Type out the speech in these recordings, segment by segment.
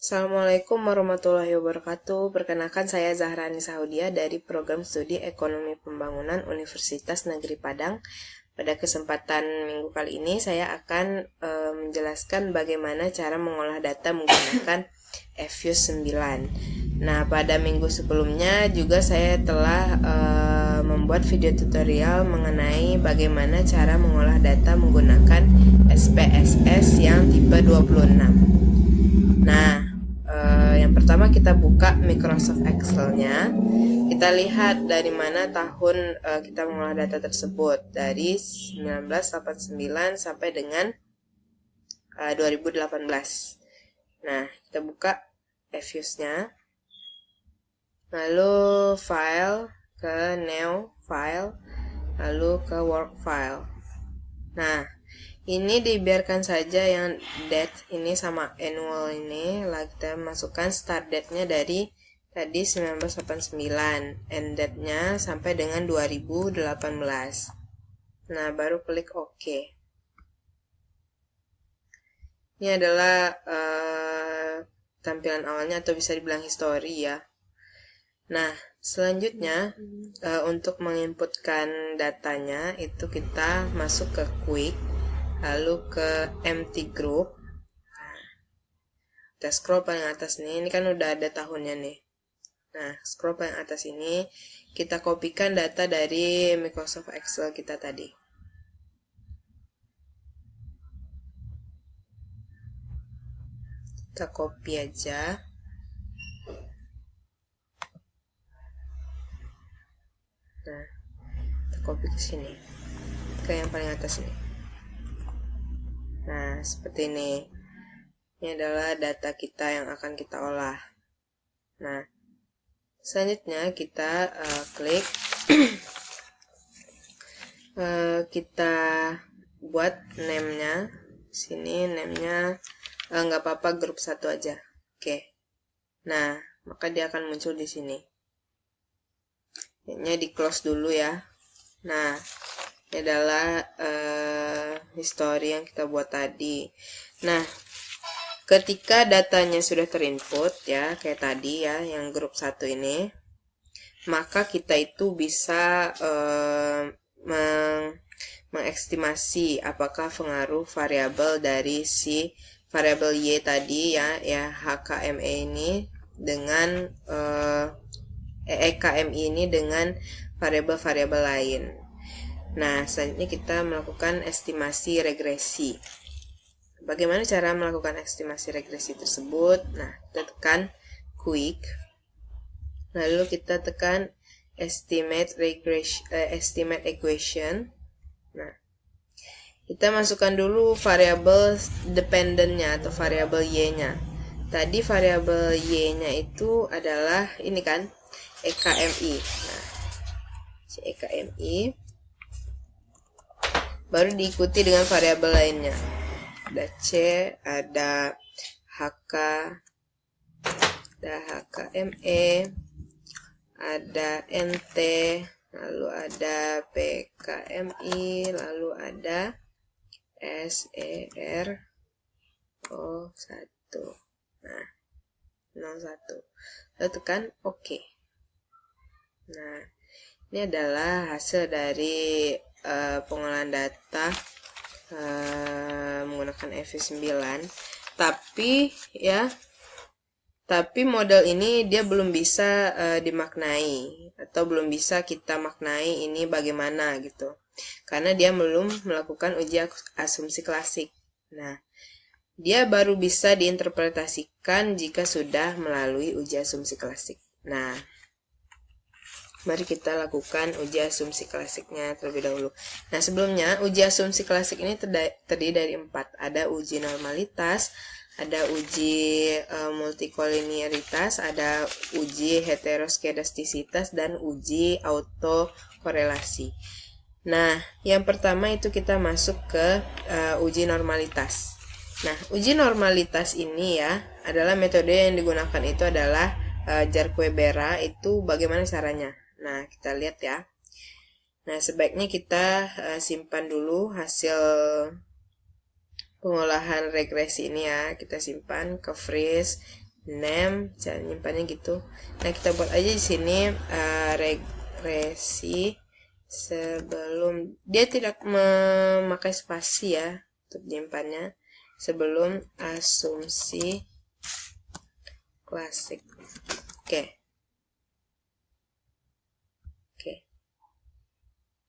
Assalamualaikum warahmatullahi wabarakatuh. Perkenalkan saya Zahrani Saudia dari Program Studi Ekonomi Pembangunan Universitas Negeri Padang. Pada kesempatan minggu kali ini saya akan menjelaskan bagaimana cara mengolah data menggunakan Fuse 9. Nah, pada minggu sebelumnya juga saya telah membuat video tutorial mengenai bagaimana cara mengolah data menggunakan SPSS yang tipe 26. Nah, yang pertama kita buka Microsoft Excel-nya. Kita lihat dari mana tahun kita mengolah data tersebut, dari 1989 sampai dengan 2018. Nah, kita buka Fuse-nya. Lalu file ke new file, lalu ke work file. Nah, ini dibiarkan saja yang date ini sama annual ini. Lalu kita masukkan start date-nya dari tadi 1989, end date-nya sampai dengan 2018. Nah, baru klik OK. Ini adalah tampilan awalnya atau bisa dibilang history ya. Nah, selanjutnya untuk menginputkan datanya itu kita masuk ke Quick, lalu ke empty group. Kita scroll paling atas nih, ini kan udah ada tahunnya nih. Nah, scroll paling atas ini, kita kopikan data dari Microsoft Excel kita tadi. Kita copy aja. Nah, kita copy ke sini, ke yang paling atas nih. Nah, seperti ini. Ini adalah data kita yang akan kita olah. Nah, selanjutnya kita klik kita buat name-nya. Sini name-nya nggak apa-apa, grup 1 aja. Oke. Nah, maka dia akan muncul di sini. Ini di close dulu ya. Nah, ini adalah history yang kita buat tadi. Nah, ketika datanya sudah terinput ya, kayak tadi ya, yang grup 1 ini, maka kita itu bisa mengestimasi apakah pengaruh variabel dari si variabel Y tadi ya HKME ini dengan EKMI ini dengan variabel-variabel lain. Nah, selanjutnya kita melakukan estimasi regresi. Bagaimana cara melakukan estimasi regresi tersebut? Nah, kita tekan Quick, lalu kita tekan Estimate Equation. Nah, kita masukkan dulu variabel dependent-nya atau variabel Y-nya. Tadi variabel Y-nya itu adalah ini kan, EKMI. Nah, si EKMI baru diikuti dengan variabel lainnya. Ada C, ada HK, ada HKME, ada NT, lalu ada PKMI, lalu ada SERO1. Nah, 01. Lalu tekan OK. Nah, ini adalah hasil dari pengolahan data menggunakan Fuse 9. Tapi model ini dia belum bisa dimaknai atau belum bisa kita maknai ini bagaimana gitu, karena dia belum melakukan uji asumsi klasik. Nah, dia baru bisa diinterpretasikan jika sudah melalui uji asumsi klasik. Nah, mari kita lakukan uji asumsi klasiknya terlebih dahulu. Nah, sebelumnya uji asumsi klasik ini terdiri dari 4. Ada uji normalitas, ada uji multikolinearitas, ada uji heteroskedastisitas, dan uji autokorelasi. Nah, yang pertama itu kita masuk ke uji normalitas. Nah, uji normalitas ini ya adalah metode yang digunakan itu adalah Jarque-Bera. Itu bagaimana caranya? Nah, kita lihat ya. Nah, sebaiknya kita simpan dulu hasil pengolahan regresi ini ya. Kita simpan ke freeze, name, cara nyimpannya gitu. Nah, kita buat aja di sini regresi sebelum, dia tidak memakai spasi ya untuk nyimpannya, sebelum asumsi klasik. Oke.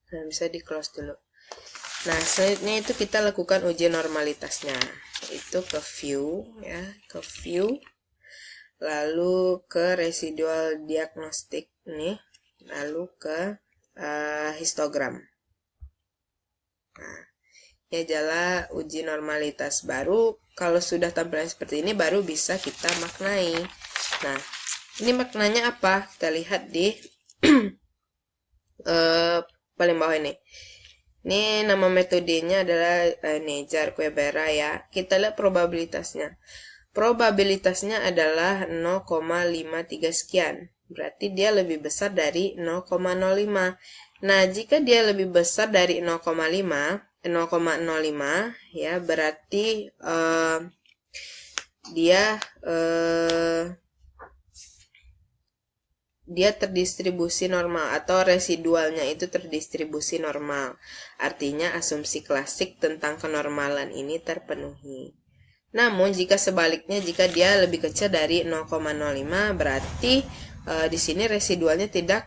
Nah, bisa di close dulu. Nah, selanjutnya itu kita lakukan uji normalitasnya. Itu ke view ya, ke view. Lalu ke residual diagnostik nih, lalu ke histogram. Nah, ini adalah uji normalitas. Baru kalau sudah tampilan seperti ini baru bisa kita maknai. Nah, ini maknanya apa? Kita lihat di paling bawah ini. Ini nama metodenya adalah Neijar-Quebera ya. Kita lihat probabilitasnya. Probabilitasnya adalah 0,53 sekian. Berarti dia lebih besar dari 0,05. Nah, jika dia lebih besar dari 0,05 ya, berarti dia terdistribusi normal atau residualnya itu terdistribusi normal. Artinya asumsi klasik tentang kenormalan ini terpenuhi. Namun jika sebaliknya, jika dia lebih kecil dari 0,05 berarti di sini residualnya tidak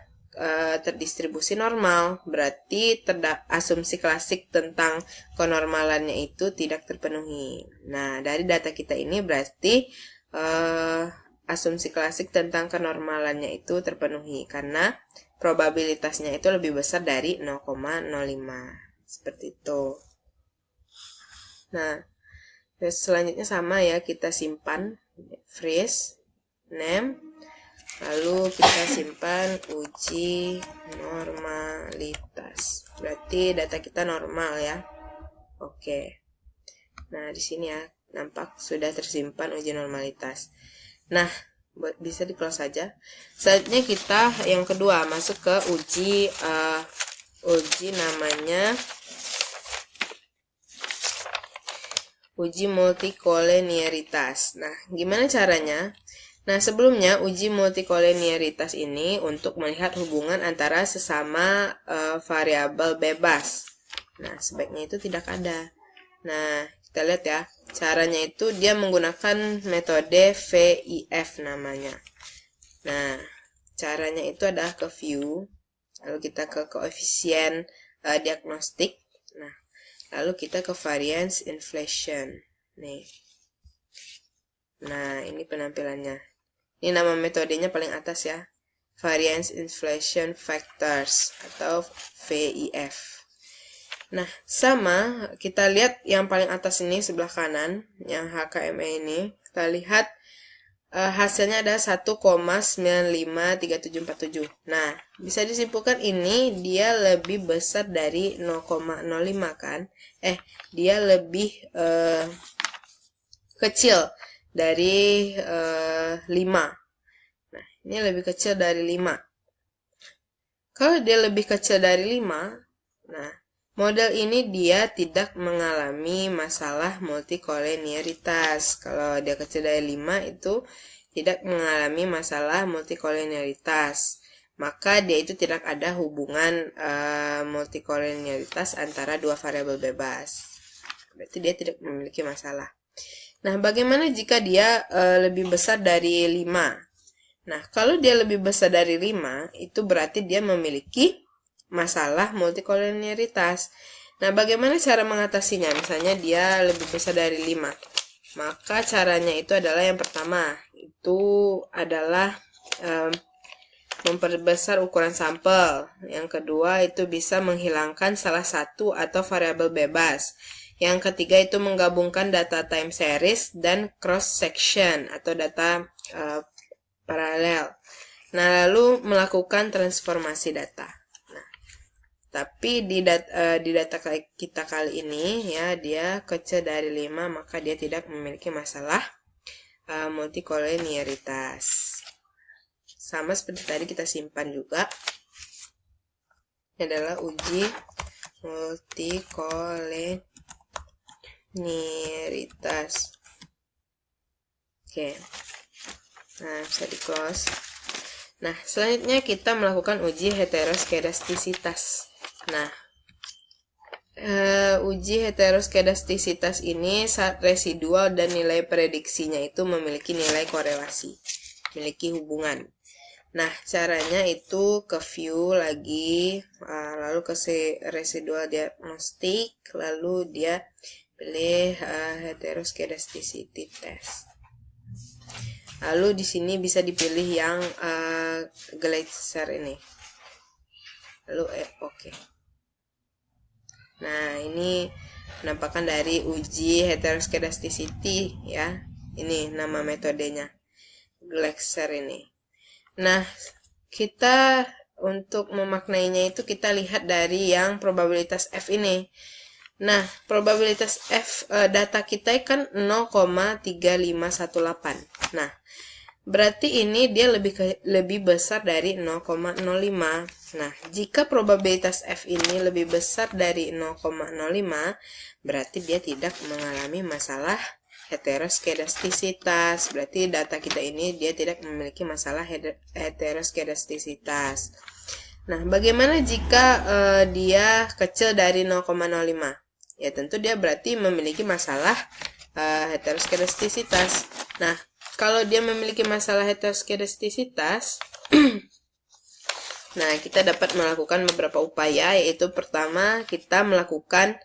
terdistribusi normal. Berarti asumsi klasik tentang kenormalannya itu tidak terpenuhi. Nah, dari data kita ini berarti asumsi klasik tentang kenormalannya itu terpenuhi karena probabilitasnya itu lebih besar dari 0,05. Seperti itu. Nah, selanjutnya sama ya, kita simpan freeze name, lalu kita simpan uji normalitas. Berarti data kita normal ya. Oke. Nah, di sini ya nampak sudah tersimpan uji normalitas. Nah, bisa di close saja. Selanjutnya kita yang kedua masuk ke uji namanya uji multikolenialitas. Nah, gimana caranya? Nah, sebelumnya uji multikolenialitas ini untuk melihat hubungan antara sesama variabel bebas. Nah, sebaiknya itu tidak ada. Nah, kita lihat ya. Caranya itu dia menggunakan metode VIF namanya. Nah, caranya itu adalah ke view, lalu kita ke koefisien diagnostik. Nah, lalu kita ke variance inflation. Nih. Nah, ini penampilannya. Ini nama metodenya paling atas ya. Variance inflation factors atau VIF. Nah, sama kita lihat yang paling atas ini sebelah kanan, yang HKME ini. Kita lihat hasilnya ada 1,953747. Nah, bisa disimpulkan ini dia lebih besar dari 0,05 kan? Dia lebih kecil dari 5. Nah, ini lebih kecil dari 5. Kalau dia lebih kecil dari 5, nah, model ini dia tidak mengalami masalah multikolenialitas. Kalau dia kecil dari 5 itu tidak mengalami masalah multikolenialitas. Maka dia itu tidak ada hubungan multikolenialitas antara dua variabel bebas. Berarti dia tidak memiliki masalah. Nah, bagaimana jika dia lebih besar dari 5? Nah, kalau dia lebih besar dari 5, itu berarti dia memiliki masalah multikolenialitas. Nah, bagaimana cara mengatasinya? Misalnya dia lebih besar dari 5. Maka caranya itu adalah yang pertama, itu adalah memperbesar ukuran sampel. Yang kedua itu bisa menghilangkan salah satu atau variabel bebas. Yang ketiga itu menggabungkan data time series dan cross section atau data paralel. Nah, lalu melakukan transformasi data. Nah, tapi di data kita kali ini ya, dia kecil dari 5, maka dia tidak memiliki masalah multikolenialitas. Sama seperti tadi kita simpan juga. Ini adalah uji multikolenialitas. Oke. Nah, bisa di close. Nah, selanjutnya kita melakukan uji heteroskedastisitas. Nah, uji heteroskedastisitas ini saat residual dan nilai prediksinya itu memiliki nilai korelasi, memiliki hubungan. Nah, caranya itu ke view lagi, lalu ke residual diagnostik, lalu dia pilih heteroskedasticity test. Lalu di sini bisa dipilih yang Gleiser ini. Lalu oke. Nah, ini penampakan dari uji heteroskedasticity ya. Ini nama metodenya. Gleiser ini. Nah, kita untuk memaknainya itu kita lihat dari yang probabilitas F ini. Nah, probabilitas F data kita kan 0,3518. Nah, berarti ini dia lebih besar dari 0,05. Nah, jika probabilitas F ini lebih besar dari 0,05, berarti dia tidak mengalami masalah heteroskedastisitas. Berarti data kita ini dia tidak memiliki masalah heteroskedastisitas. Nah, bagaimana jika dia kecil dari 0,05? Ya, tentu dia berarti memiliki masalah heteroskedastisitas. Nah, kalau dia memiliki masalah heteroskedastisitas, nah, kita dapat melakukan beberapa upaya, yaitu pertama, kita melakukan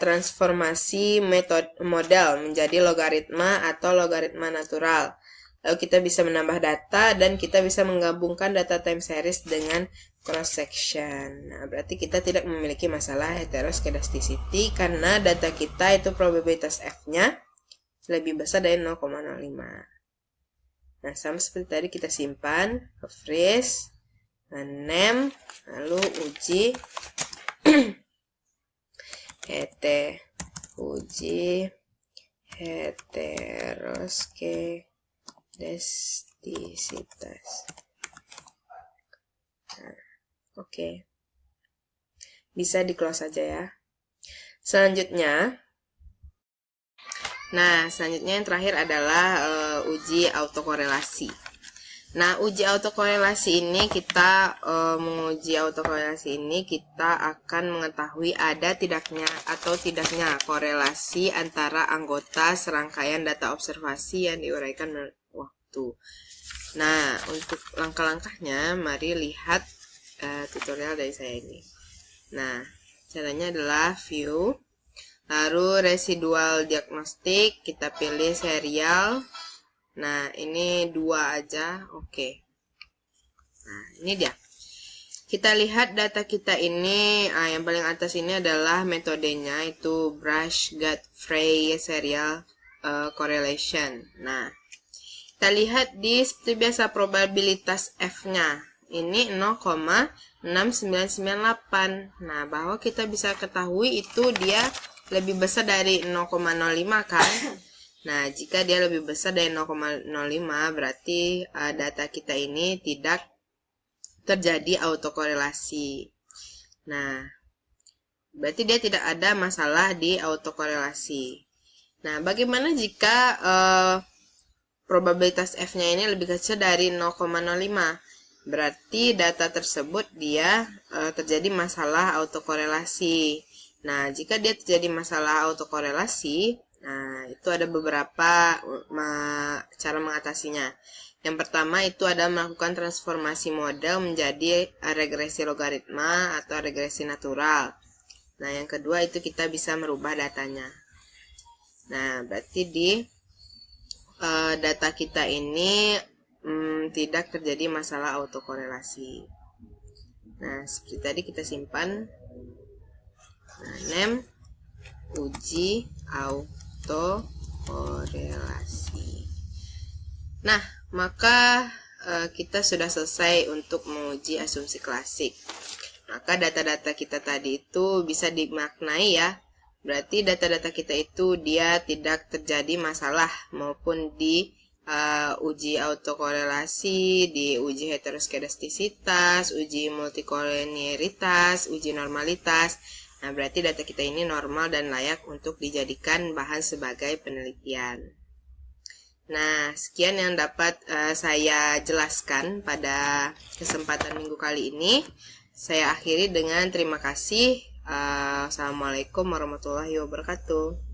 transformasi model menjadi logaritma atau logaritma natural. Lalu kita bisa menambah data dan kita bisa menggabungkan data time series dengan cross section. Nah, berarti kita tidak memiliki masalah heteroskedasticity karena data kita itu probabilitas F-nya lebih besar dari 0,05. Nah, sama seperti tadi kita simpan, freeze, name, lalu uji uji heteroskedastisitas. Nah, oke. Bisa di close saja ya. Selanjutnya yang terakhir adalah uji autokorelasi. Nah, uji autokorelasi ini kita akan mengetahui ada tidaknya korelasi antara anggota serangkaian data observasi yang diuraikan waktu. Nah, untuk langkah-langkahnya, mari lihat tutorial dari saya ini. Nah, caranya adalah view, lalu residual diagnostik, kita pilih serial. Nah, ini 2 aja, oke. Nah, ini dia. Kita lihat data kita ini, yang paling atas ini adalah metodenya, itu Brush-Godfrey serial correlation. Nah, kita lihat di seperti biasa probabilitas F-nya. Ini 0,6998. Nah, bahwa kita bisa ketahui itu dia lebih besar dari 0,05 kan? Nah, jika dia lebih besar dari 0,05, berarti data kita ini tidak terjadi autokorelasi. Nah, berarti dia tidak ada masalah di autokorelasi. Nah, bagaimana jika probabilitas F-nya ini lebih kecil dari 0,05? Berarti data tersebut dia terjadi masalah autokorelasi. Nah, jika dia terjadi masalah autokorelasi, nah, itu ada beberapa cara mengatasinya. Yang pertama itu adalah melakukan transformasi model menjadi regresi logaritma atau regresi natural. Nah, yang kedua itu kita bisa merubah datanya. Nah, berarti di data kita ini tidak terjadi masalah autokorelasi. Nah, seperti tadi kita simpan. Nah, name uji autokorelasi. Nah, maka kita sudah selesai untuk menguji asumsi klasik. Maka data-data kita tadi itu bisa dimaknai ya. Berarti data-data kita itu dia tidak terjadi masalah maupun di uji autokorelasi, di uji heteroskedastisitas, uji multikoliniaritas, uji normalitas. Nah, berarti data kita ini normal dan layak untuk dijadikan bahan sebagai penelitian. Nah, sekian yang dapat saya jelaskan pada kesempatan minggu kali ini. Saya akhiri dengan terima kasih. Assalamualaikum warahmatullahi wabarakatuh.